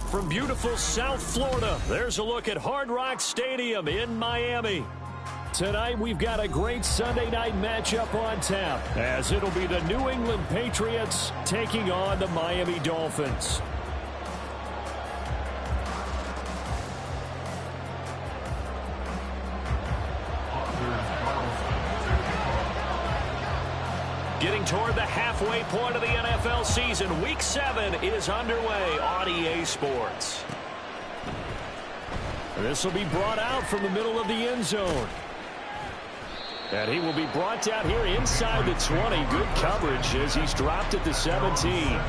From beautiful South Florida, there's a look at Hard Rock Stadium in Miami. Tonight, we've got a great Sunday night matchup on tap, as it'll be the New England Patriots taking on the Miami Dolphins. Getting toward the halfway point of the NFL season, Week 7 is underway on EA Sports. This will be brought out from the middle of the end zone. And he will be brought down here inside the 20. Good coverage as he's dropped at the 17.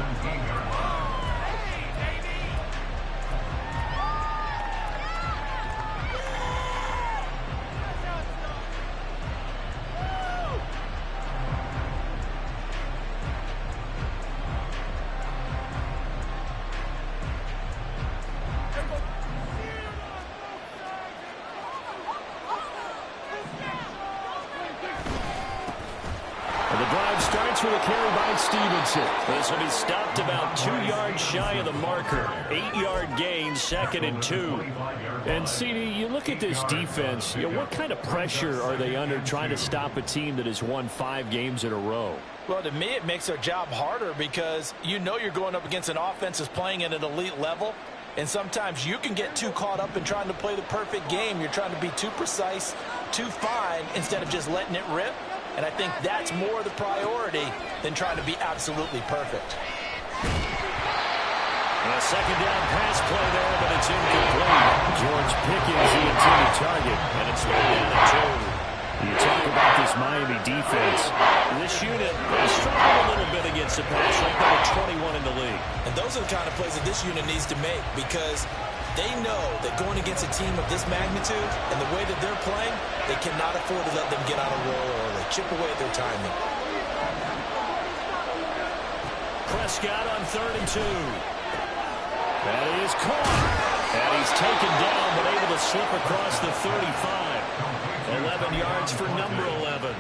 With a carry by Stevenson. This will be stopped about 2 yards shy of the marker. 8-yard gain, 2nd and 2. And CD, you look at this defense, what kind of pressure are they under trying to stop a team that has won 5 games in a row? Well, to me, it makes their job harder because you're going up against an offense that's playing at an elite level. And sometimes you can get too caught up in trying to play the perfect game. You're trying to be too precise, too fine, instead of just letting it rip. And I think that's more the priority than trying to be absolutely perfect. A second down pass play there, but it's incomplete. George Pickens, the intended target, and it's third down and 2. You talk about this Miami defense. This unit has struggled a little bit against the pass, ranked number 21 in the league. And those are the kind of plays that this unit needs to make because they know that going against a team of this magnitude and the way that they're playing, they cannot afford to let them get on a roll early. Chip away at their timing. Prescott on 3rd and 2. That is caught. And he's taken down, but able to slip across the 35. 11 yards for number 11.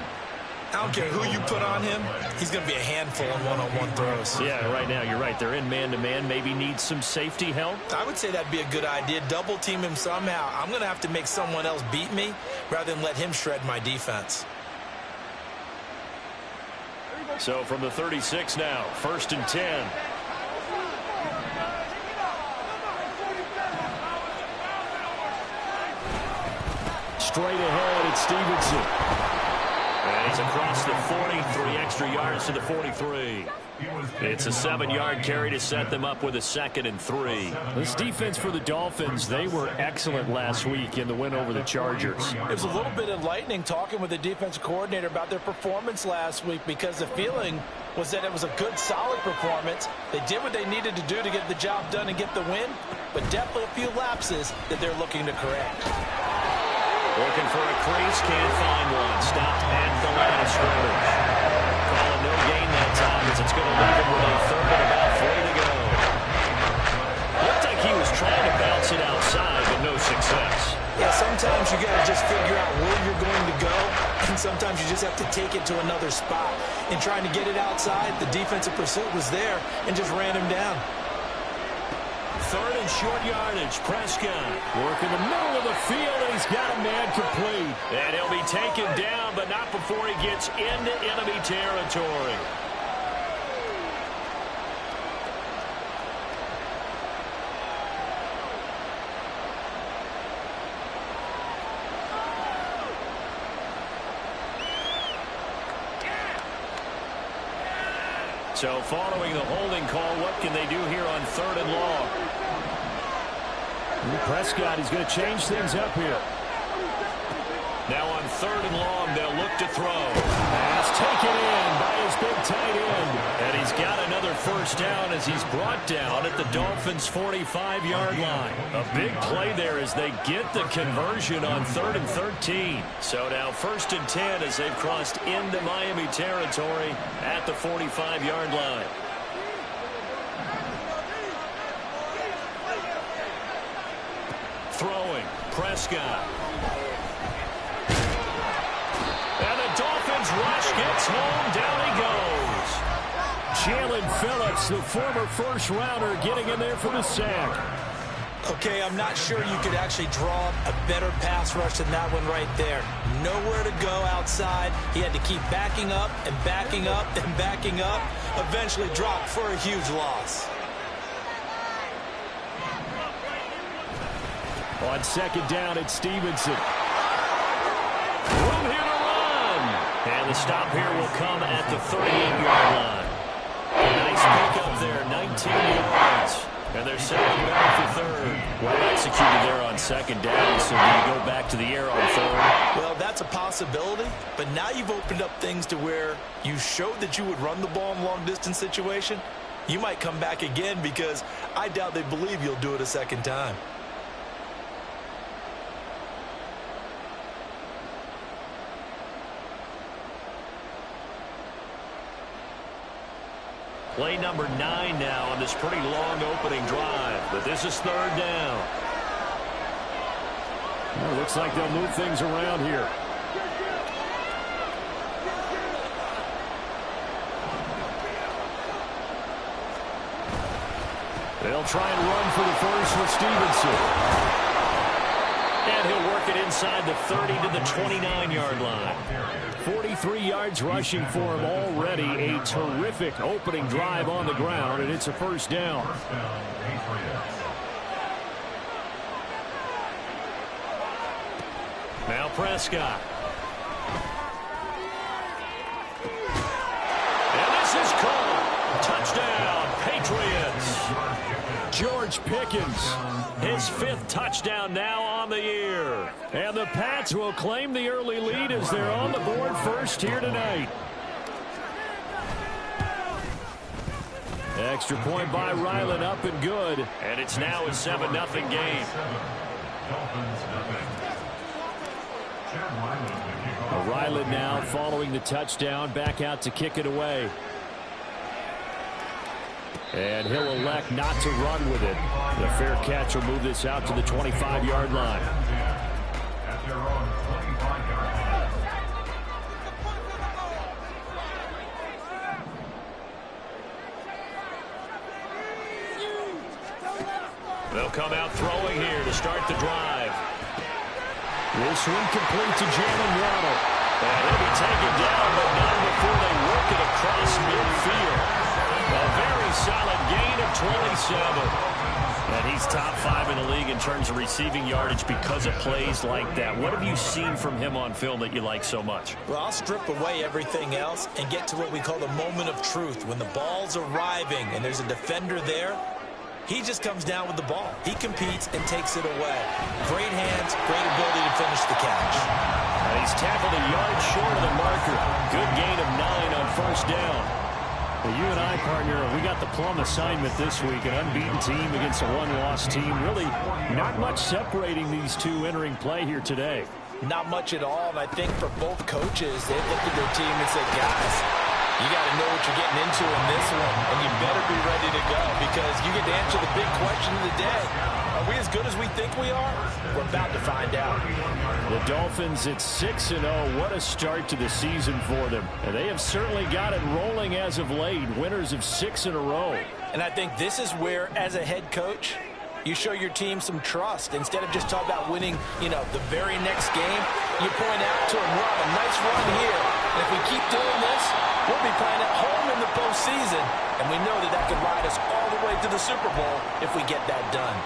I don't care who you put on him, he's going to be a handful in one-on-one throws. Yeah, right now, you're right. They're in man-to-man. Maybe need some safety help. I would say that'd be a good idea. Double team him somehow. I'm going to have to make someone else beat me rather than let him shred my defense. So from the 36 now, 1st and 10. Straight ahead, it's Stevenson. And he's across the 40, 3 extra yards to the 43. It's a 7-yard carry to set them up with a 2nd and 3. This defense for the Dolphins, they were excellent last week in the win over the Chargers. It was a little bit enlightening talking with the defensive coordinator about their performance last week because the feeling was that it was a good, solid performance. They did what they needed to do to get the job done and get the win, but definitely a few lapses that they're looking to correct. Looking for a crease, can't find one. Stopped at the line of scrimmage. Calling no gain that time as it's going to leave him with a 3rd and about 3 to go. Looked like he was trying to bounce it outside, but no success. Yeah, sometimes you got to just figure out where you're going to go, and sometimes you just have to take it to another spot. In trying to get it outside, the defensive pursuit was there and just ran him down. 3rd and short yardage. Prescott working the middle of the field, and he's got a man complete. And he'll be taken down, but not before he gets into enemy territory. So following the holding call, what can they do here on 3rd and long? Prescott, he's going to change things up here. Now on 3rd and long, they'll look to throw. Pass taken in by his big tight end. And he's got another first down as he's brought down at the Dolphins' 45-yard line. A big play there as they get the conversion on 3rd and 13. So now 1st and 10 as they've crossed into Miami territory at the 45-yard line. Throwing, Prescott. And the Dolphins rush gets home. Down he goes. Jalen Phillips, the former first-rounder, getting in there for the sack. Okay, I'm not sure you could actually draw a better pass rush than that one right there. Nowhere to go outside. He had to keep backing up and backing up and backing up. Eventually dropped for a huge loss. On 2nd down, it's Stevenson. Room here to run. And the stop here will come at the 38-yard line. Nice pickup there, 19 yards. And they're setting back for 3rd. Well executed there on 2nd down, so do you go back to the air on 3rd? Well, that's a possibility, but now you've opened up things to where you showed that you would run the ball in long-distance situation. You might come back again because I doubt they believe you'll do it a second time. Play number 9 now on this pretty long opening drive, but this is 3rd down. Well, looks like they'll move things around here. They'll try and run for the first with Stevenson. And he'll work it inside the 30 to the 29-yard line. 43 yards rushing for him already. A terrific opening drive on the ground, and it's a 1st down. Now Prescott. And this is caught. Touchdown, Patriots. George Pickens, his 5th touchdown now on the year. And the Pats will claim the early lead as they're on the board first here tonight. Extra point by Ryland, up and good. And it's now a 7-0 game. Ryland now following the touchdown, back out to kick it away. And he'll elect not to run with it. The fair catch will move this out to the 25-yard line. They'll come out throwing here to start the drive. This one complete to Jalen Waddle. And he'll be taken down, but not before they work it across midfield. A very solid gain of 27. And he's top 5 in the league in terms of receiving yardage because of plays like that. What have you seen from him on film that you like so much? Well, I'll strip away everything else and get to what we call the moment of truth. When the ball's arriving and there's a defender there, he just comes down with the ball. He competes and takes it away. Great hands, great ability to finish the catch. And he's tackled a yard short of the marker. Good gain of 9 on 1st down. Well, you and I, partner, we got the plum assignment this week. An unbeaten team against a one-loss team. Really not much separating these two entering play here today. Not much at all, and I think for both coaches, they looked at their team and said, guys, you got to know what you're getting into in this one, and you better be ready to go because you get to answer the big question of the day. Are we as good as we think we are? We're about to find out. The Dolphins at 6-0. What a start to the season for them. And they have certainly got it rolling as of late. Winners of 6 in a row. And I think this is where, as a head coach, you show your team some trust. Instead of just talking about winning, the very next game, you point out to them, we're on a nice run here. And if we keep doing this, we'll be playing at home in the postseason. And we know that that could ride us all the way to the Super Bowl if we get that done.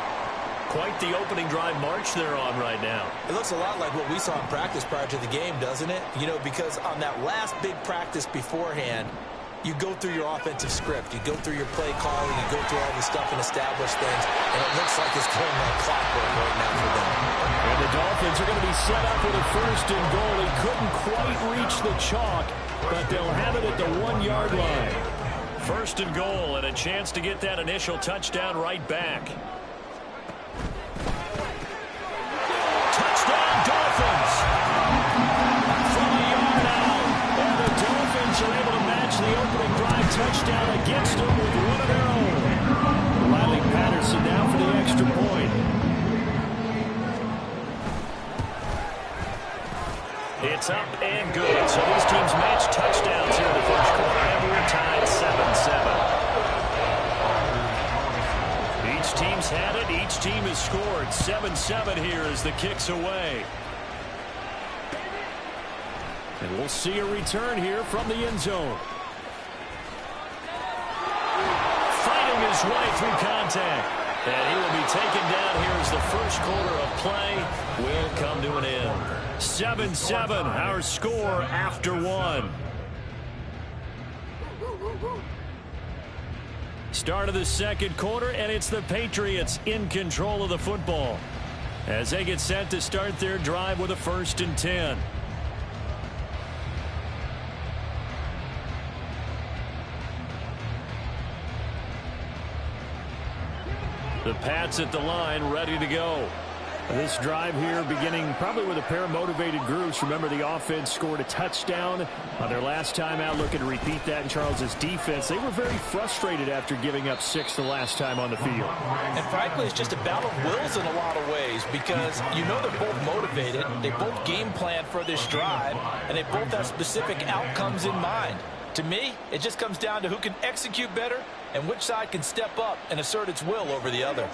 Quite the opening drive march they're on right now. It looks a lot like what we saw in practice prior to the game, doesn't it? Because on that last big practice beforehand, you go through your offensive script. You go through your play calling. You go through all the stuff and establish things. And it looks like it's going like clockwork right now for them. And the Dolphins are going to be set up with a 1st and goal. He couldn't quite reach the chalk, but they'll have it at the 1-yard line. First and goal, and a chance to get that initial touchdown right back. Touchdown, Dolphins! From a yard out, and the Dolphins are able to match the opening drive touchdown against them with one of their own. Riley Patterson now for the extra point. It's up and good. So these teams match touchdowns here in the first quarter, and we're tied 7-7. Each team's had it. Each team has scored. 7-7 here as the kick's away. And we'll see a return here from the end zone. Fighting his way through contact. And he will be taken down here as the first quarter of play will come to an end. 7-7, our score after one. Start of the second quarter, and it's the Patriots in control of the football as they get set to start their drive with a 1st and 10. The Pats at the line, ready to go. This drive here beginning probably with a pair of motivated groups. Remember, the offense scored a touchdown on their last time out, looking to repeat that in Charles's defense. They were very frustrated after giving up 6 the last time on the field. And frankly, it's just a battle of wills in a lot of ways because you know they're both motivated. They both game plan for this drive, and they both have specific outcomes in mind. To me, it just comes down to who can execute better and which side can step up and assert its will over the other.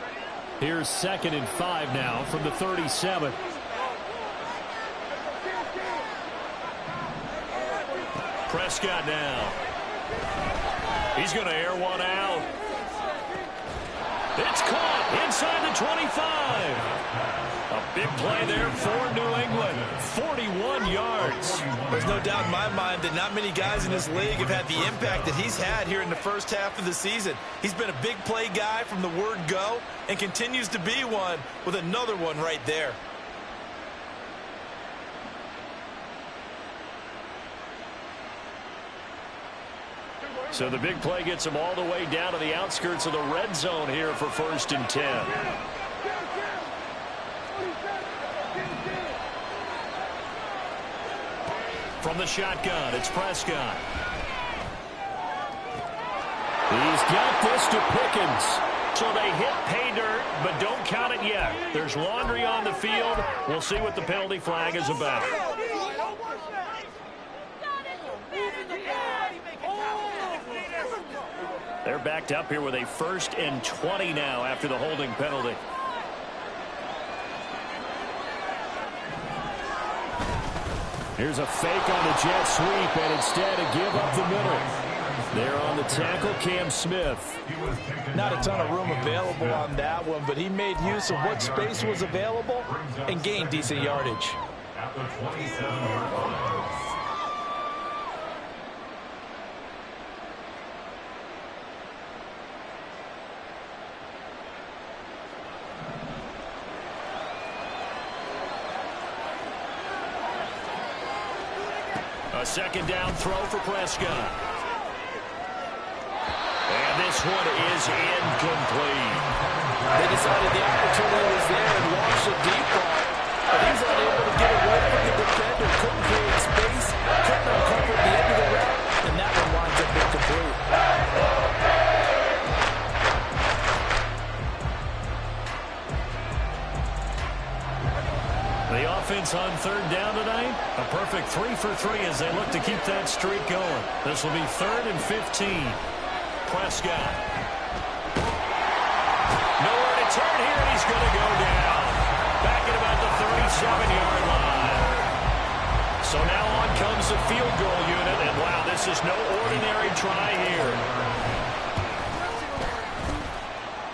Here's 2nd and 5 now from the 37. Prescott now. He's going to air one out. It's caught inside the 25. A big play there for New England. 41 yards. There's no doubt in my mind that not many guys in this league have had the impact that he's had here in the first half of the season. He's been a big play guy from the word go and continues to be one with another one right there. So the big play gets him all the way down to the outskirts of the red zone here for 1st and 10. From the shotgun, it's Prescott. He's got this to Pickens. So they hit pay dirt, but don't count it yet. There's laundry on the field. We'll see what the penalty flag is about. They're backed up here with a 1st and 20 now after the holding penalty. Here's a fake on the jet sweep, and instead a give up the middle. There on the tackle, Cam Smith. Not a ton of room available on that one, but he made use of what space was available and gained decent yardage. At the 27. A 2nd down throw for Prescott. And this one is incomplete. They decided the opportunity was there and launched a deep ball, but he's unable to get away from the defender. Couldn't create space, couldn't uncover the end of the route, and that one winds up incomplete. The offense on 3rd down tonight, a perfect 3 for 3 as they look to keep that streak going. This will be 3rd and 15. Prescott. Nowhere to turn here, and he's going to go down. Back at about the 37-yard line. So now on comes the field goal unit, and wow, this is no ordinary try here.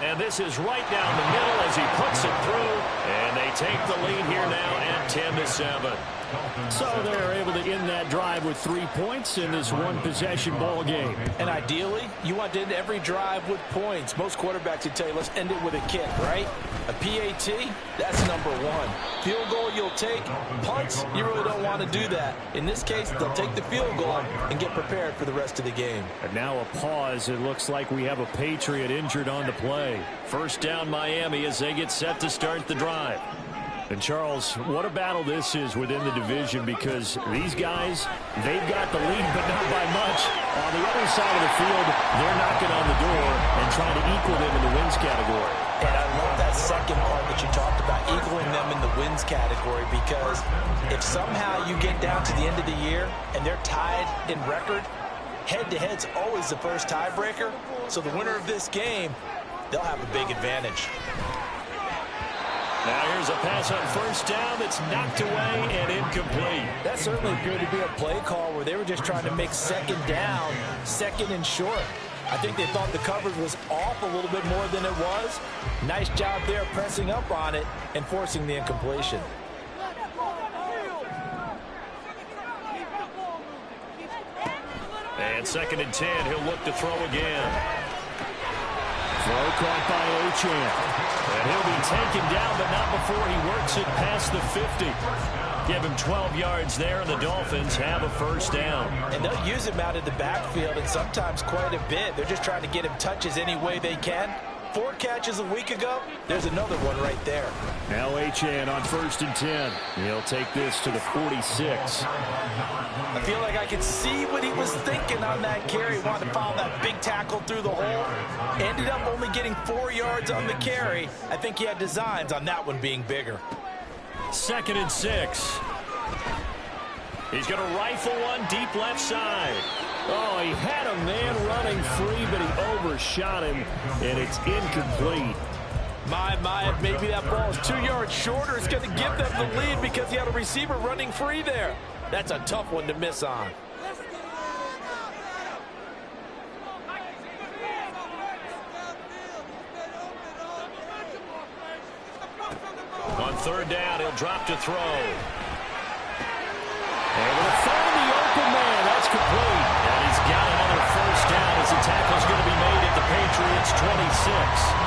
And this is right down the middle as he puts it through, And they take the lead here now at 10-7. So they're able to end that drive with 3 points in this one-possession ball game. And ideally, you want to end every drive with points. Most quarterbacks would tell you, let's end it with a kick, right? A PAT, that's number one. Field goal you'll take. Punts, you really don't want to do that. In this case, they'll take the field goal and get prepared for the rest of the game. And now a pause. It looks like we have a Patriot injured on the play. First down Miami as they get set to start the drive. And, Charles, what a battle this is within the division, because these guys, they've got the lead, but not by much. On the other side of the field, they're knocking on the door and trying to equal them in the wins category. And I love that second part that you talked about, equaling them in the wins category, because if somehow you get down to the end of the year and they're tied in record, head-to-head's always the first tiebreaker. So the winner of this game, they'll have a big advantage. Now here's a pass on first down that's knocked away and incomplete. That certainly appeared to be a play call where they were just trying to make second down, second and short. I think they thought the coverage was off a little bit more than it was. Nice job there pressing up on it and forcing the incompletion. And 2nd and 10, he'll look to throw again. Throw caught by Achane. And he'll be taken down, but not before he works it past the 50. Give him 12 yards there, and the Dolphins have a first down. And they'll use him out of the backfield, and sometimes quite a bit. They're just trying to get him touches any way they can. 4 catches a week ago. There's another one right there. Now Achane on 1st and 10. He'll take this to the 46. I feel like I could see what he was thinking on that carry. Wanted to follow that big tackle through the hole. Ended up only getting 4 yards on the carry. I think he had designs on that one being bigger. 2nd and 6. He's going to rifle one deep left side. Oh, he had a man running free, but he overshot him, and it's incomplete. My, if maybe that ball is 2 yards shorter, it's going to give them the lead because he had a receiver running free there. That's a tough one to miss on. On 3rd down, he'll drop to throw. Able to find the open man. That's complete. And he's got another first down as the tackle's going to be made at the Patriots' 26.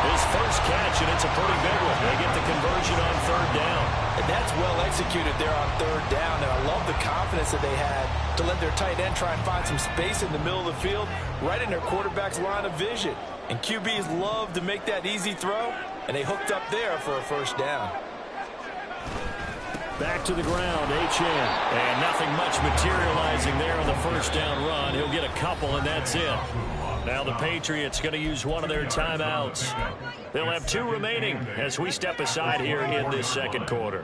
His first catch, and it's a pretty big one. They get the conversion on 3rd down. And that's well executed there on 3rd down, and I love the confidence that they had to let their tight end try and find some space in the middle of the field, right in their quarterback's line of vision. And QBs love to make that easy throw, and they hooked up there for a first down. Back to the ground, Achane. And nothing much materializing there on the first down run. He'll get a couple, and that's it. Now the Patriots going to use one of their timeouts. They'll have 2 remaining as we step aside here in this 2nd quarter.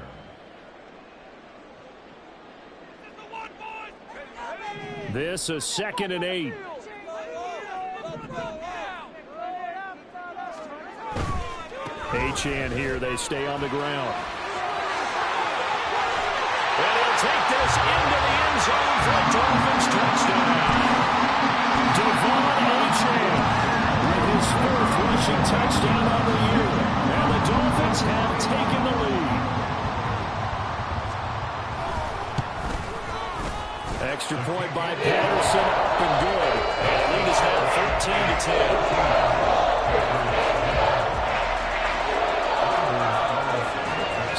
This is 2nd and 8. Achane here, they stay on the ground. And he'll take this into the end zone for a Dolphins touchdown. Devon Achane with his 4th rushing touchdown of the year. And the Dolphins have taken the lead. Extra point by Patterson, up and good. And the lead is now 13-10.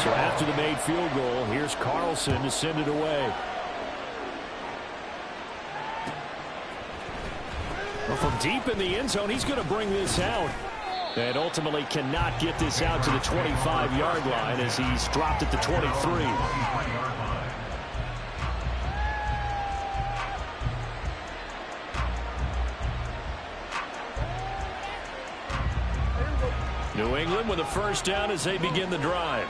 So after the made field goal, here's Carlson to send it away. Well, from deep in the end zone, he's going to bring this out. And ultimately cannot get this out to the 25-yard line as he's dropped at the 23. New England with a first down as they begin the drive.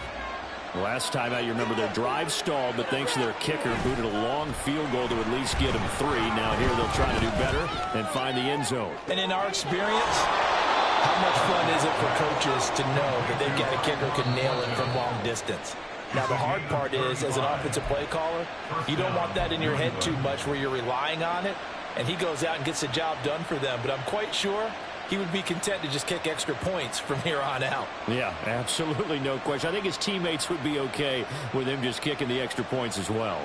Last time out, you remember their drive stalled, but thanks to their kicker, booted a long field goal to at least get them 3. Now here they'll try to do better and find the end zone. And in our experience, how much fun is it for coaches to know that they've got a kicker who can nail it from long distance? Now the hard part is, as an offensive play caller, you don't want that in your head too much where you're relying on it, and he goes out and gets the job done for them. But I'm quite sure he would be content to just kick extra points from here on out. Yeah, absolutely no question. I think his teammates would be okay with him just kicking the extra points as well.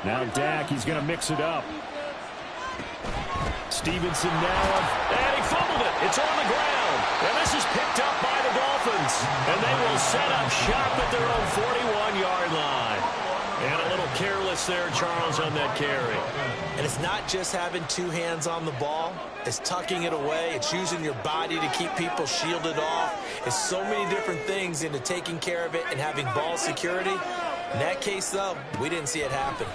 Now Dak, he's going to mix it up. Stevenson now, and he fumbled it. It's on the ground. And this is picked up by the Dolphins. And they will set up shop at their own 41-yard line. And a little careless there, Charles, on that carry. And it's not just having two hands on the ball. It's tucking it away. It's using your body to keep people shielded off. It's so many different things into taking care of it and having ball security. In that case, though, we didn't see it happen.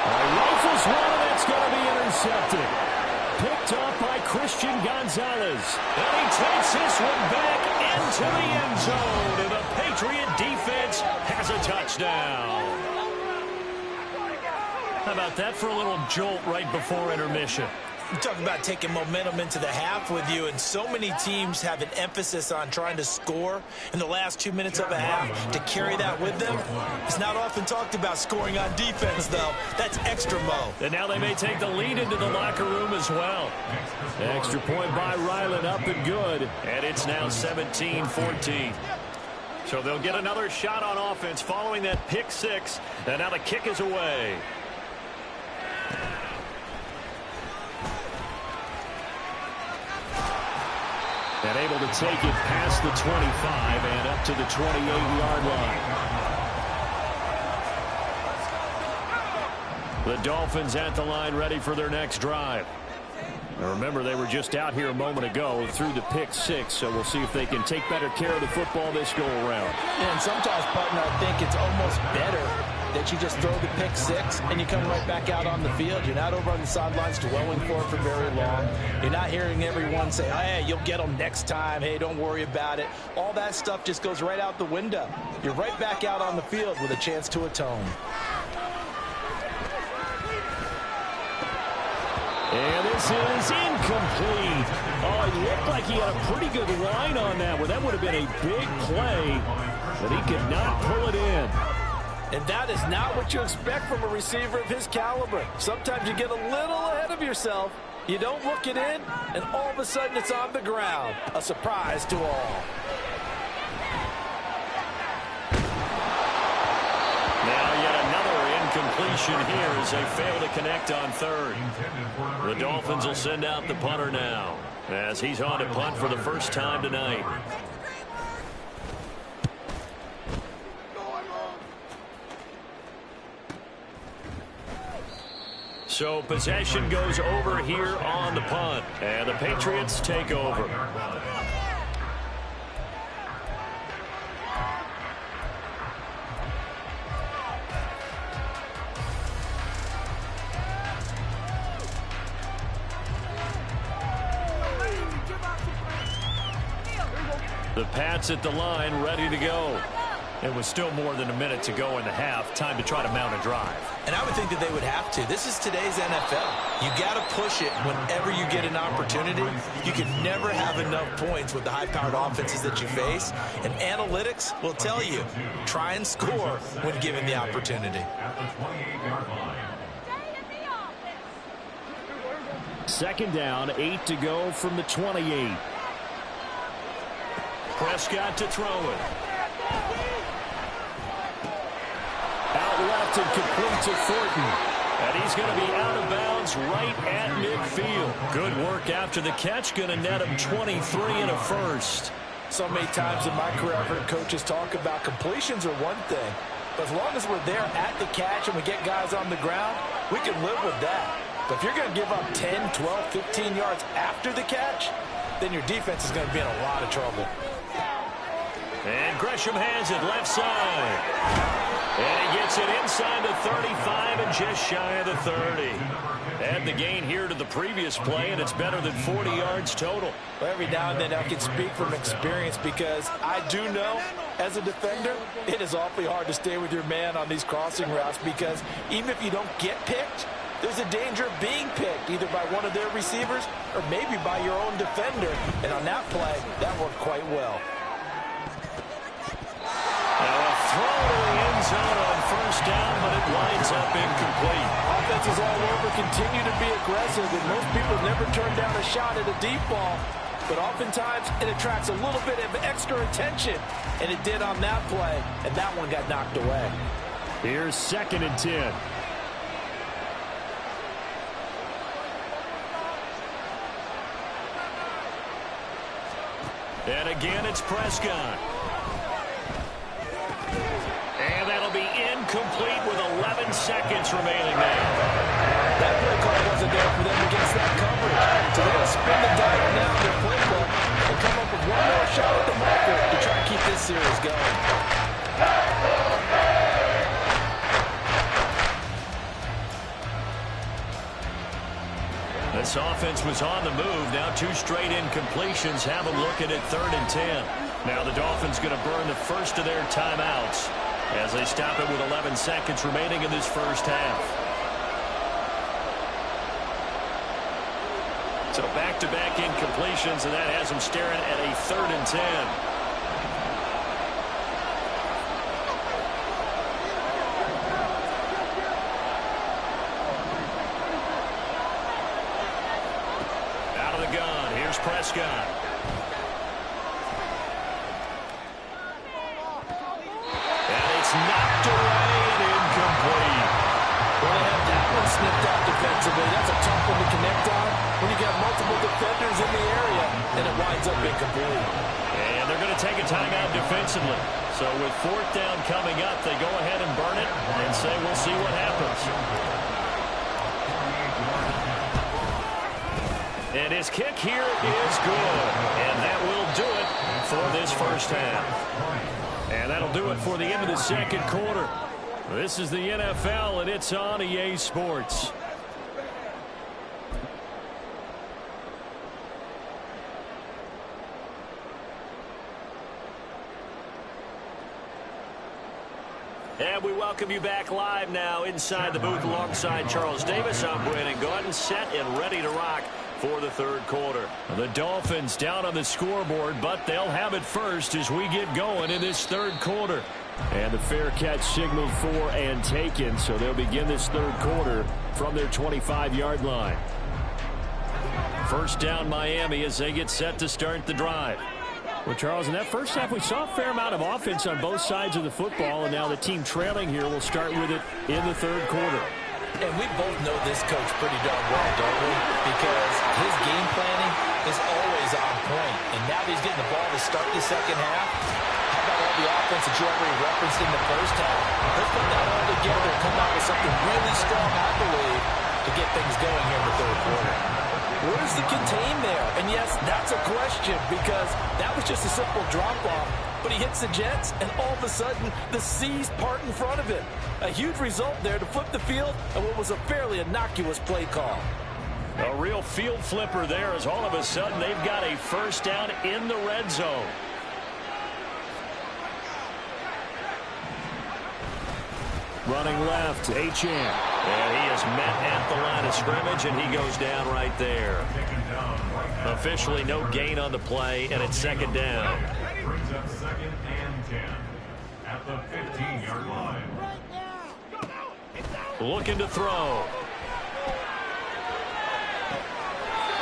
Rifles one, and it's going to be intercepted. Picked up by Christian Gonzalez. And he takes this one back into the end zone. And the Patriot defense has a touchdown. How about that for a little jolt right before intermission? You talk about taking momentum into the half with you, and so many teams have an emphasis on trying to score in the last 2 minutes of a half to carry that with them. It's not often talked about scoring on defense, though. That's extra mo. And now they may take the lead into the locker room as well. Extra point by Ryland, up and good. And it's now 17-14. So they'll get another shot on offense following that pick six. And now the kick is away. And able to take it past the 25 and up to the 28-yard line. The Dolphins at the line ready for their next drive. Now remember, they were just out here a moment ago through the pick six, so we'll see if they can take better care of the football this go-around. And sometimes, partner, I think it's almost better that you just throw the pick six and you come right back out on the field. You're not over on the sidelines dwelling for it for very long. You're not hearing everyone say, oh, hey, you'll get them next time. Hey, don't worry about it. All that stuff just goes right out the window. You're right back out on the field with a chance to atone. And this is incomplete. Oh, it looked like he had a pretty good line on that one. That would have been a big play, but he could not pull it in. And that is not what you expect from a receiver of his caliber. Sometimes you get a little ahead of yourself. You don't look it in, and all of a sudden it's on the ground. A surprise to all. Now yet another incompletion here as they fail to connect on third. The Dolphins will send out the punter now as he's on to punt for the first time tonight. So possession goes over here on the punt, and the Patriots take over. The Pats at the line, ready to go. It was still more than a minute to go in the half. Time to try to mount a drive. And I would think that they would have to. This is today's NFL. You got to push it whenever you get an opportunity. You can never have enough points with the high-powered offenses that you face. And analytics will tell you, try and score when given the opportunity. Second down, 8 to go from the 28. Prescott to throw it. Out left and complete to Thornton. And he's going to be out of bounds right at midfield. Good work after the catch. Going to net him 23 and a first. So many times in my career I've heard coaches talk about completions are one thing. But as long as we're there at the catch and we get guys on the ground, we can live with that. But if you're going to give up 10, 12, 15 yards after the catch, then your defense is going to be in a lot of trouble. And Gresham has it left side. And he gets it inside the 35 and just shy of the 30. Add the gain here to the previous play, and it's better than 40 yards total. Well, every now and then I can speak from experience because I do know, as a defender, it is awfully hard to stay with your man on these crossing routes because even if you don't get picked, there's a danger of being picked either by one of their receivers or maybe by your own defender. And on that play, that worked quite well. Now a throw to the end zone on first down, but it winds up incomplete. Offenses all over continue to be aggressive, and most people never turn down a shot at a deep ball. But oftentimes, it attracts a little bit of extra attention, and it did on that play, and that one got knocked away. Here's 2nd and 10. And again, it's Prescott. And that'll be incomplete with 11 seconds remaining now. That play call wasn't there for them against that coverage. So they're going to spin the dial now in their playbook and come up with one more shot at the marker to try to keep this series going. This offense was on the move. Now 2 straight incompletions have them looking at 3rd and 10. Now the Dolphins going to burn the first of their timeouts as they stop it with 11 seconds remaining in this first half. So back-to-back incompletions, and that has them staring at a 3rd and 10. Prescott. And it's knocked away and incomplete. Well, they have that one snipped out defensively. That's a tough one to connect on when you got multiple defenders in the area, and it winds up incomplete. And they're going to take a timeout defensively. So with 4th down coming up, they go ahead and burn it and say we'll see what happens. And his kick here is good. And that will do it for this first half. And that'll do it for the end of the second quarter. This is the NFL, and it's on EA Sports. And we welcome you back live now inside the booth alongside Charles Davis. I'm Brandon Gordon, set and ready to rock for the third quarter. The Dolphins down on the scoreboard, but they'll have it first as we get going in this third quarter. And the fair catch signaled for and taken, so they'll begin this third quarter from their 25-yard line. First down Miami as they get set to start the drive. Well, Charles, in that first half, we saw a fair amount of offense on both sides of the football, and now the team trailing here will start with it in the third quarter. And we both know this coach pretty darn well, don't we? Because his game planning is always on point. And now that he's getting the ball to start the second half, how about all the offense that you already referenced in the first half? Let's put that all together and come out with something really strong, I believe, to get things going here in the third quarter. Where's the contain there? And yes, that's a question because that was just a simple drop-off. But he hits the Jets, and all of a sudden, the seas part in front of him. A huge result there to flip the field and what was a fairly innocuous play call. A real field flipper there as all of a sudden they've got a first down in the red zone. Running left, Achane. And he is met at the line of scrimmage, and he goes down right there. Officially no gain on the play, and it's second down. Brings up 2nd and 10 at the 15-yard line. Looking to throw.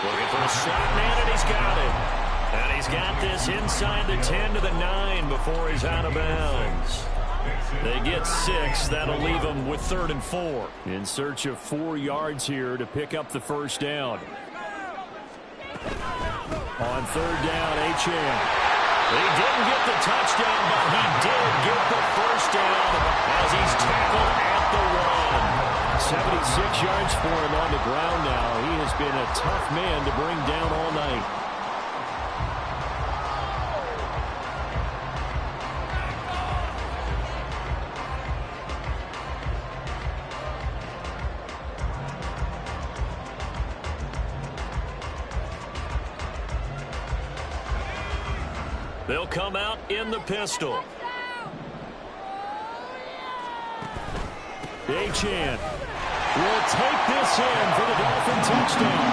Looking for a slot man, and he's got it. And he's got this inside the 10 to the 9 before he's out of bounds. They get 6. That'll leave them with 3rd and 4. In search of 4 yards here to pick up the first down. On 3rd down, Achane. He didn't get the touchdown, but he did get the first down as he's tackled at the 1. 76 yards for him on the ground now. He has been a tough man to bring down all night. They'll come out in the pistol. Achane will take this in for the Dolphin touchdown.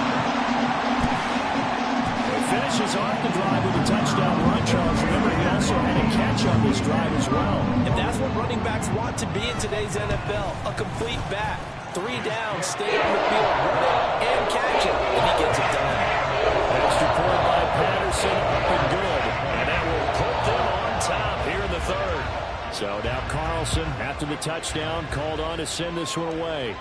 finishes off the drive with a touchdown run, Charles. Remember, he also had a catch on this drive as well. And that's what running backs want to be in today's NFL, a complete back. 3 down, stay on the field, run it, and catch it, and he gets it done. Extra point by Patterson, up and good. And that will put them on top here in the third. So now Carlson, after the touchdown, called on to send this one away.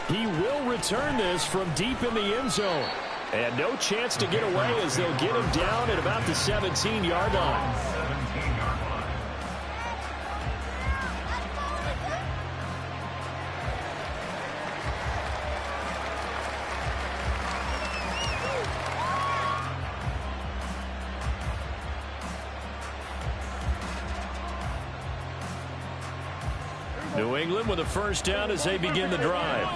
He will return this from deep in the end zone. And no chance to get away as they'll get him down at about the 17-yard line. New England with a first down as they begin the drive.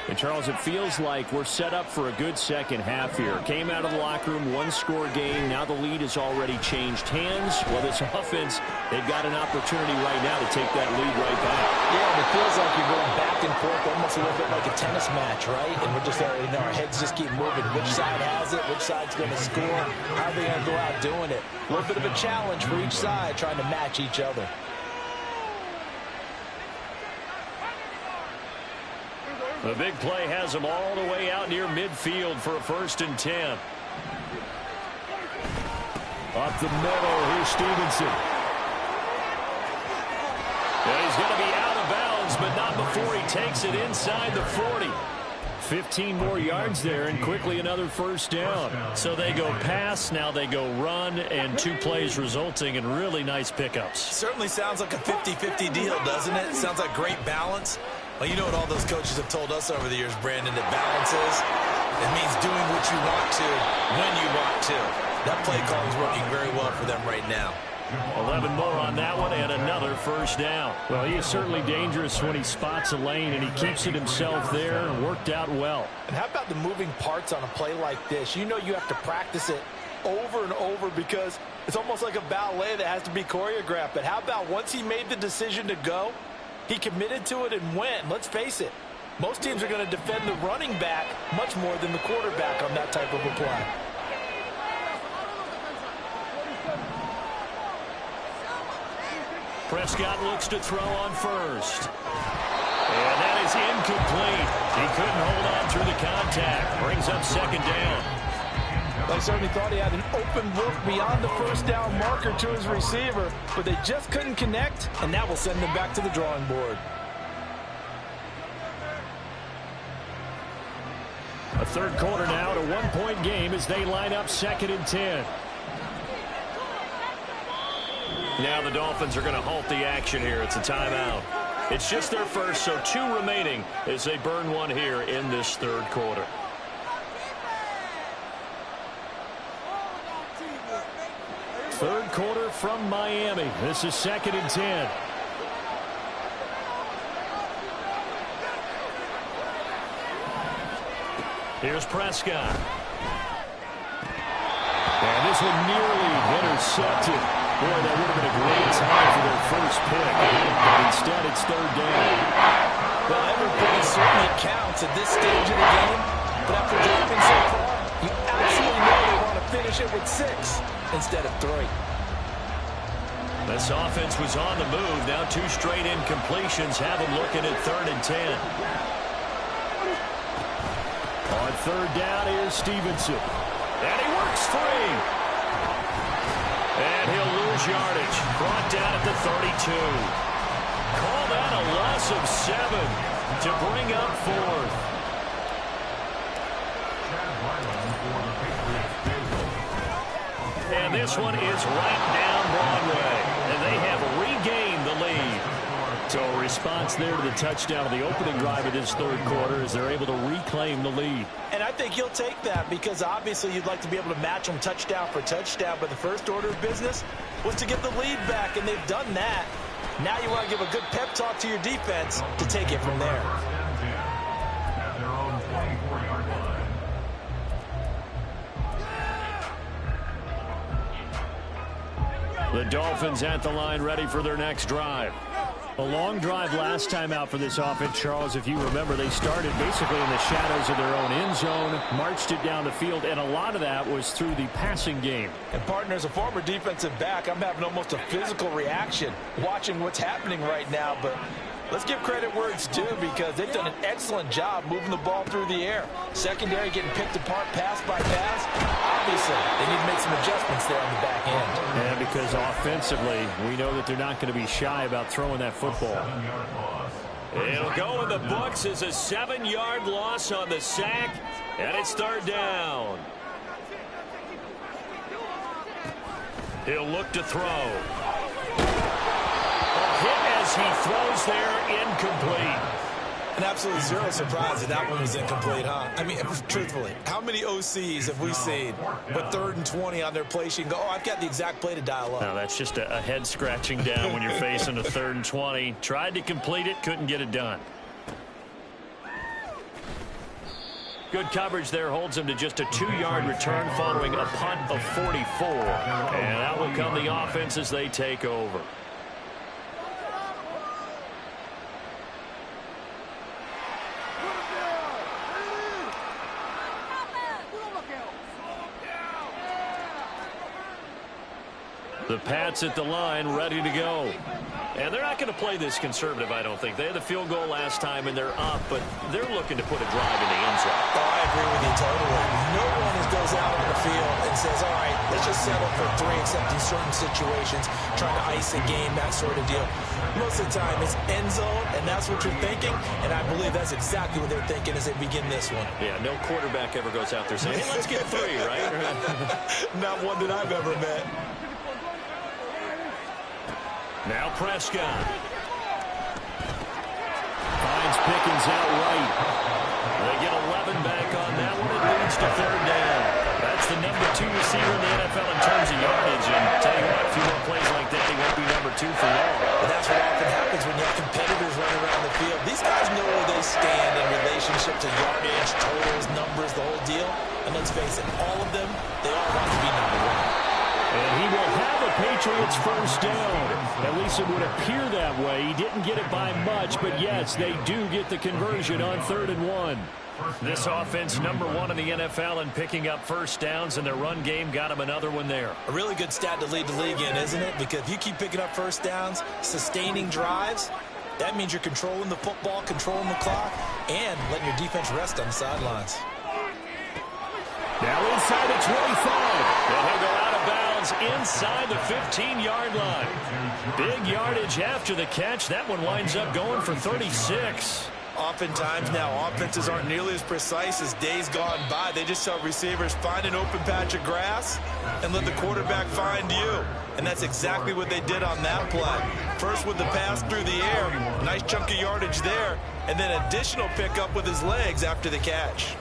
And, Charles, it feels like we're set up for a good second half here. Came out of the locker room, one-score game. Now the lead has already changed hands. Well, this offense, they've got an opportunity right now to take that lead right back. Yeah, it feels like you're going back and forth almost a little bit like a tennis match, right? And we're just, our heads just keep moving. Which side has it? Which side's going to score? How are they going to go out doing it? A little bit of a challenge for each side trying to match each other. The big play has them all the way out near midfield for a 1st and 10. Up the middle, here's Stevenson. And he's going to be out of bounds, but not before he takes it inside the 40. 15 more yards there, and quickly another first down. So they go pass, now they go run, and 2 plays resulting in really nice pickups. Certainly sounds like a 50-50 deal, doesn't it? Sounds like great balance. Well, you know what all those coaches have told us over the years, Brandon, that balance is? It means doing what you want to, when you want to. That play call is working very well for them right now. 11 more on that one, and another first down. Well, he is certainly dangerous when he spots a lane, and he keeps it himself there, and worked out well. And how about the moving parts on a play like this? You know you have to practice it over and over because it's almost like a ballet that has to be choreographed. But how about once he made the decision to go, he committed to it and went. Let's face it, most teams are going to defend the running back much more than the quarterback on that type of a play. Prescott looks to throw on first. And that is incomplete. He couldn't hold on through the contact. Brings up 2nd down. I certainly thought he had an open look beyond the first down marker to his receiver, but they just couldn't connect, and that will send them back to the drawing board. A 3rd quarter now, at a 1-point game as they line up 2nd and 10. Now the Dolphins are going to halt the action here. It's a timeout. It's just their first, so 2 remaining as they burn one here in this 3rd quarter. Third quarter from Miami. This is 2nd and 10. Here's Prescott. And this one nearly intercepted. Boy, that would have been a great time for their first pick. But instead, it's 3rd down. Well, every point certainly counts at this stage of the game. But after dropping so far, you absolutely know they want to finish it with 6 instead of 3. This offense was on the move. Now 2 straight incompletions have them looking at 3rd and 10. On 3rd down, here's Stevenson. And he works free. And he'll lose yardage. Brought down at the 32. Call that a loss of 7 to bring up 4th. And this one is right down Broadway. And they have regained the lead. So a response there to the touchdown of the opening drive of this 3rd quarter as they're able to reclaim the lead. And I think you'll take that because obviously you'd like to be able to match them touchdown for touchdown. But the first order of business was to get the lead back, and they've done that. Now you want to give a good pep talk to your defense to take it from there. At their own 24-yard line. The Dolphins at the line ready for their next drive. A long drive last time out for this offense, Charles. If you remember, they started basically in the shadows of their own end zone, marched it down the field, and a lot of that was through the passing game. And, partner, as a former defensive back, I'm having almost a physical reaction watching what's happening right now. But let's give credit where it's due, because they've done an excellent job moving the ball through the air. Secondary getting picked apart pass by pass. Obviously, they need to make some adjustments there on the back end. And because offensively, we know that they're not going to be shy about throwing that football. It'll go in the books as a 7-yard loss on the sack, and it's third down. He'll look to throw. A hit as he throws there, incomplete. And absolutely zero surprise that one was incomplete, huh? I mean, truthfully, how many OCs have we seen with 3rd and 20 on their play sheet and go, oh, I've got the exact play to dial up? No, that's just a head scratching down when you're facing a 3rd and 20. Tried to complete it, couldn't get it done. Good coverage there holds him to just a 2-yard return following a punt of 44. And out will come the offense as they take over. The Pats at the line, ready to go. And they're not going to play this conservative, I don't think. They had the field goal last time, and they're up, but they're looking to put a drive in the end zone. Oh, I agree with you totally. No one goes out on the field and says, all right, let's just settle for 3, except in certain situations, trying to ice a game, that sort of deal. Most of the time, it's end zone, and that's what you're thinking, and I believe that's exactly what they're thinking as they begin this one. Yeah, no quarterback ever goes out there saying, hey, let's get 3, right? Not one that I've ever met. Now Prescott. Finds Pickens out right. They get 11 back on that one. It leads to third down. That's the number 2 receiver in the NFL in terms of yardage. And tell you what, a few more plays like that, he won't be number 2 for long. But that's what often happens when you have competitors running around the field. These guys know where they stand in relationship to yardage, totals, numbers, the whole deal. And let's face it, all of them, they all want to be number 1. And he will have a Patriots first down. At least it would appear that way. He didn't get it by much, but yes, they do get the conversion on 3rd and 1. This offense, number 1 in the NFL in picking up first downs, and their run game got him another one there. A really good stat to lead the league in, isn't it? Because if you keep picking up first downs, sustaining drives, that means you're controlling the football, controlling the clock, and letting your defense rest on the sidelines. Now inside the 25. And he'll go out of bounds inside the 15-yard line. Big yardage after the catch. That one winds up going for 36. Oftentimes now, offenses aren't nearly as precise as days gone by. They just tell receivers, find an open patch of grass and let the quarterback find you. And that's exactly what they did on that play. First with the pass through the air, nice chunk of yardage there, and then additional pickup with his legs after the catch.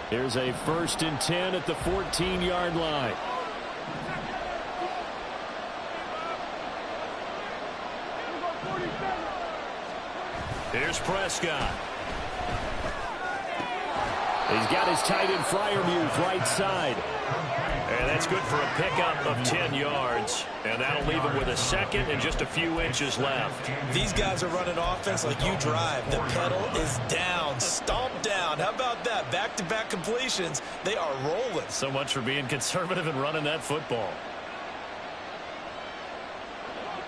Here's a 1st and 10 at the 14-yard line. Here's Prescott. He's got his tight end Freiermuth right side. And that's good for a pickup of 10 yards. And that'll leave him with a second and just a few inches left. These guys are running offense like you drive. The pedal is down, stomped down. How about that? Back-to-back completions. They are rolling. So much for being conservative and running that football.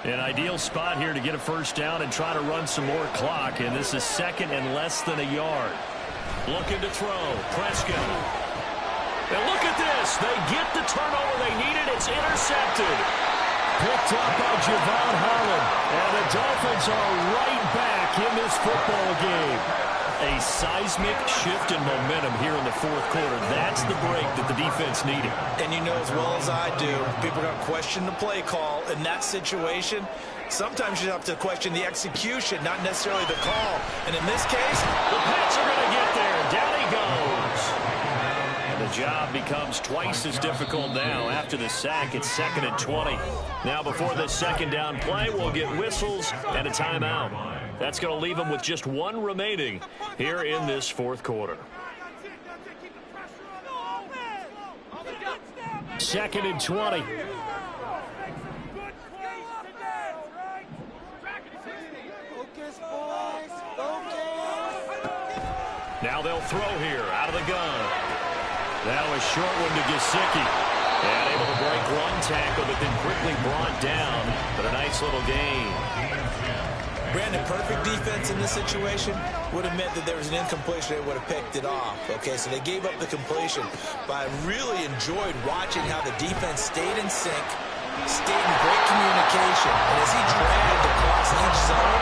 An ideal spot here to get a first down and try to run some more clock. And this is 2nd and less than a yard. Looking to throw. Prescott. And look at this. They get the turnover they needed. It's intercepted. Picked up by Javon Holland. And the Dolphins are right back in this football game. A seismic shift in momentum here in the 4th quarter. That's the break that the defense needed. And you know as well as I do, people are going to question the play call in that situation. Sometimes you have to question the execution, not necessarily the call. And in this case, the Pats are going to get there. Down he goes. And the job becomes twice as difficult now. After the sack, it's 2nd and 20. Now before the 2nd down play, we'll get whistles and a timeout. That's going to leave them with just 1 remaining here in this 4th quarter. 2nd and 20. Now they'll throw here out of the gun. That was short one to Gesicki. And able to break one tackle, but then quickly brought down. But a nice little gain. Brandon, perfect defense in this situation would have meant that there was an incompletion. They would have picked it off. Okay, so they gave up the completion. But I really enjoyed watching how the defense stayed in sync, stayed in great communication. And as he dragged across each zone,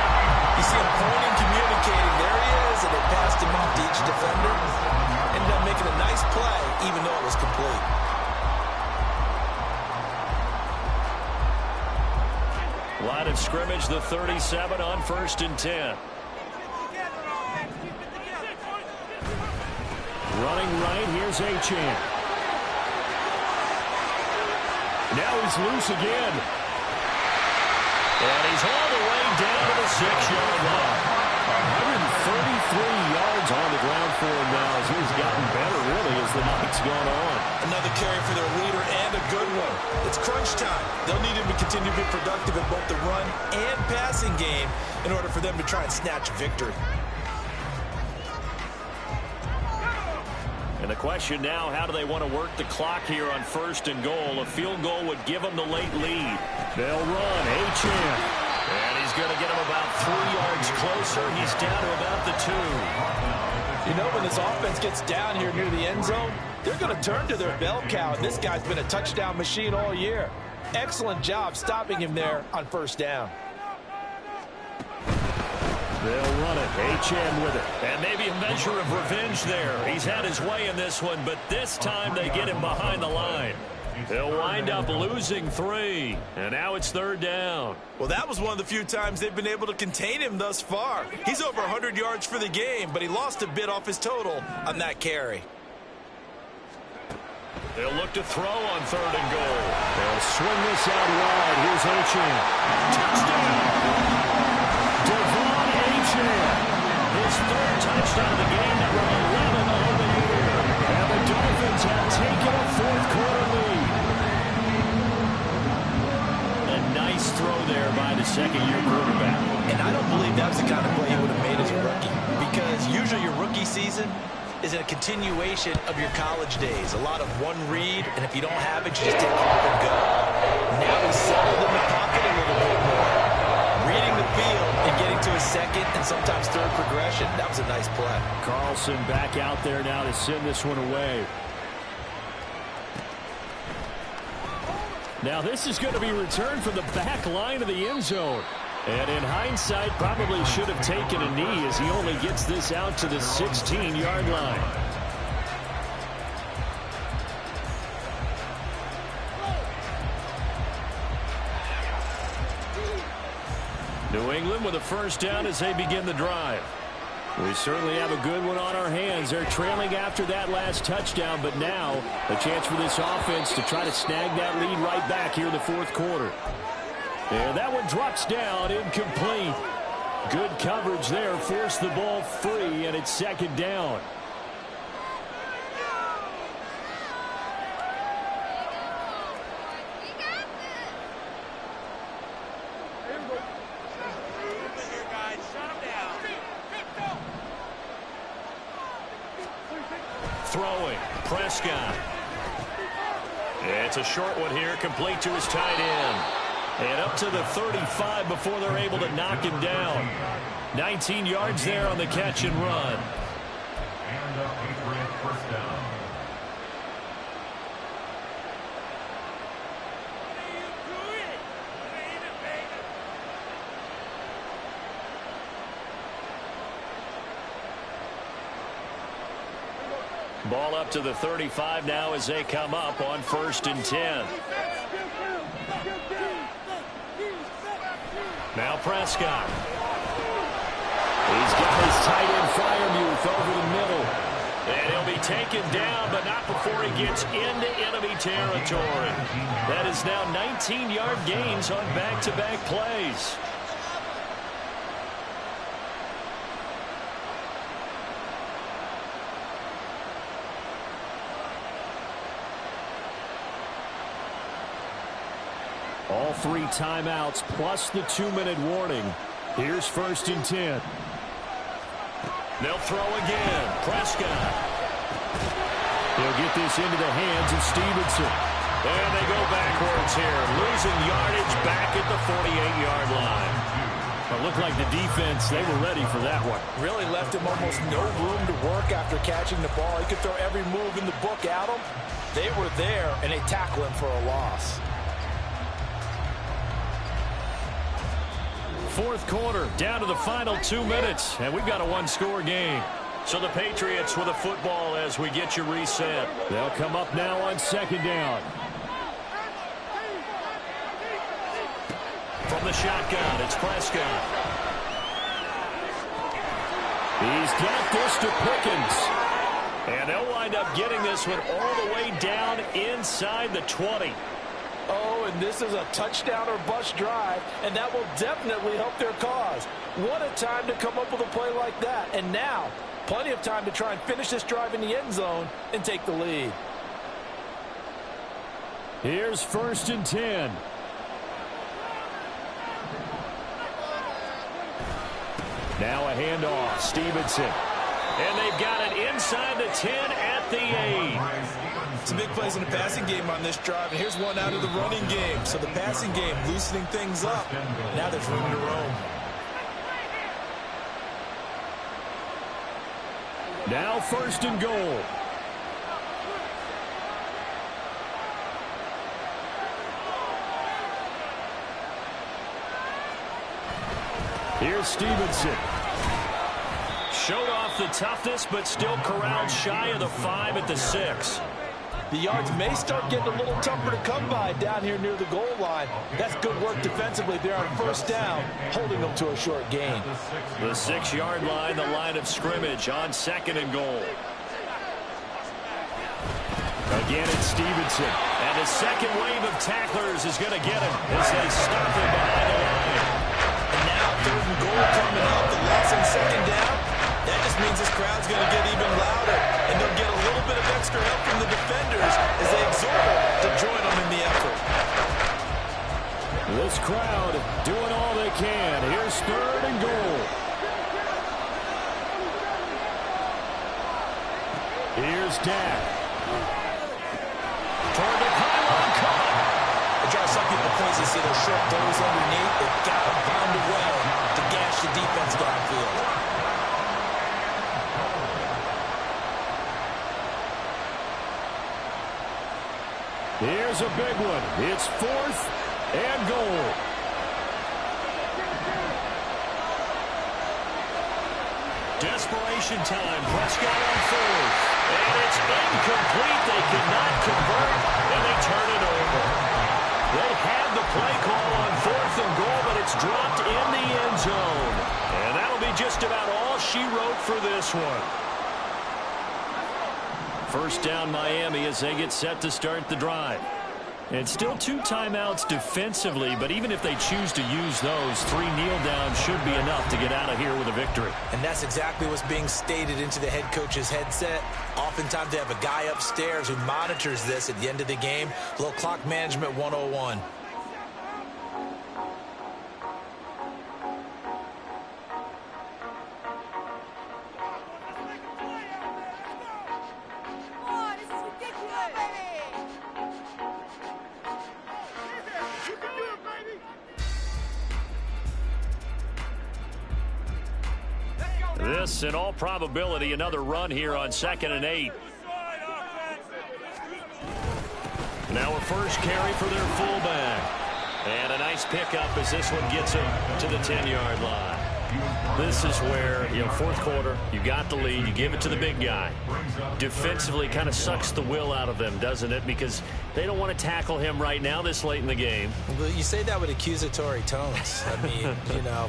you see him pointing, communicating. There he is, and they passed him off to each defender. Ended up making a nice play, even though it was complete. Line of scrimmage, the 37 on 1st and 10. Running right, here's Achane. Now he's loose again. And he's all the way down to the 6-yard line. 133 yards on the ground for him now as he's gotten better, really, as the night's gone on. Another carry for their leader and a good one. It's crunch time. They'll need him to continue to be productive in both the run and passing game in order for them to try and snatch victory. And the question now, how do they want to work the clock here on 1st and goal? A field goal would give them the late lead. They'll run. Achane. And he's going to get him about 3 yards closer. He's down to about the 2. You know, when this offense gets down here near the end zone, they're going to turn to their bell cow, and this guy's been a touchdown machine all year. Excellent job stopping him there on 1st down. They'll run it. Achane with it. And maybe a measure of revenge there. He's had his way in this one, but this time they get him behind the line. They'll wind up losing 3, and now it's 3rd down. Well, that was one of the few times they've been able to contain him thus far. He's over 100 yards for the game, but he lost a bit off his total on that carry. They'll look to throw on 3rd and goal. They'll swing this out wide. Here's Achane. Touchdown! Devon Achane. His 3rd touchdown of the game, number 11 on the year. And the Dolphins have taken a 4th quarter lead. A nice throw there by the second-year quarterback. And I don't believe that's the kind of play he would have made as a rookie, because usually your rookie season is a continuation of your college days. A lot of one read, and if you don't have it, you just take off and go. Now he's settled in the pocket a little bit more, reading the field and getting to his 2nd and sometimes 3rd progression. That was a nice play. Carlson back out there now to send this one away. Now this is going to be returned from the back line of the end zone. And in hindsight, probably should have taken a knee as he only gets this out to the 16-yard line. New England with a 1st down as they begin the drive. We certainly have a good one on our hands. They're trailing after that last touchdown, but now a chance for this offense to try to snag that lead right back here in the 4th quarter. And that one drops down, incomplete. Good coverage there, forced the ball free, and it's 2nd down. Throwing, Prescott. It's a short one here, complete to his tight end. And up to the 35 before they're able to knock him down. 19 yards there on the catch and run. And a Patriot 1st down. Ball up to the 35 now as they come up on 1st and 10. Now Prescott. He's got his tight end Freiermuth over the middle. And he'll be taken down, but not before he gets into enemy territory. That is now 19-yard gains on back-to-back plays. All 3 timeouts plus the 2-minute warning. Here's 1st and 10. They'll throw again. Prescott. He'll get this into the hands of Stevenson. And they go backwards here. Losing yardage back at the 48-yard line. It looked like the defense, they were ready for that one. Really left him almost no room to work after catching the ball. He could throw every move in the book at him. They were there, and they tackle him for a loss. Fourth quarter, down to the final 2 minutes, and we've got a one-score game. So the Patriots with a football as we get you reset. They'll come up now on second down. From the shotgun, it's Prescott. He's got this to Pickens. And they'll wind up getting this one all the way down inside the 20. Oh, and this is a touchdown or bust drive, and that will definitely help their cause. What a time to come up with a play like that. And now, plenty of time to try and finish this drive in the end zone and take the lead. Here's 1st and 10. Now a handoff. Stevenson. And they've got it inside the 10 at the 8. Some big plays in the passing game on this drive, and here's one out of the running game. So the passing game loosening things up. Now there's room to roam. Now 1st and goal. Here's Stevenson. Showed off the toughness, but still corralled shy of the 5 at the 6. The yards may start getting a little tougher to come by down here near the goal line. That's good work defensively there on 1st down, holding them to a short gain. The 6-yard line, the line of scrimmage on 2nd and goal. Again, it's Stevenson. And the second wave of tacklers is going to get him as they stop him behind the line. And now 3rd and goal coming up. The loss on 2nd down. That just means this crowd's going to get even louder. And they'll get a little bit of extra help from the defenders as they exhort them to join them in the effort. This crowd doing all they can. Here's 3rd and goal. Here's Dak. Toward the pylon cut. Some people point to see those short throws underneath. They've got them bounded well to gash the defense downfield. Here's a big one. It's 4th and goal. Desperation time. Prescott on 4th. And it's incomplete. They cannot convert, and they turn it over. They had the play call on 4th and goal, but it's dropped in the end zone. And that'll be just about all she wrote for this one. 1st down Miami as they get set to start the drive. And still 2 timeouts defensively, but even if they choose to use those, 3 kneel downs should be enough to get out of here with a victory. And that's exactly what's being stated into the head coach's headset. Oftentimes they have a guy upstairs who monitors this at the end of the game. A little clock management 101. This, in all probability, another run here on 2nd and 8. Now a first carry for their fullback. And a nice pickup as this one gets him to the 10-yard line. This is where, 4th quarter, you got the lead, you give it to the big guy. Defensively kind of sucks the will out of them, doesn't it? Because they don't want to tackle him right now this late in the game. Well, you say that with accusatory tones. I mean,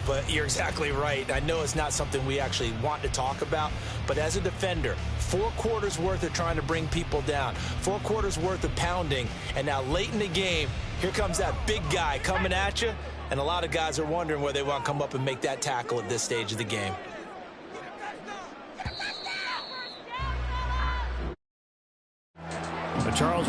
but you're exactly right. I know it's not something we actually want to talk about, but as a defender, 4 quarters worth of trying to bring people down, 4 quarters worth of pounding, and now late in the game, here comes that big guy coming at you. And a lot of guys are wondering where they want to come up and make that tackle at this stage of the game. But Charles,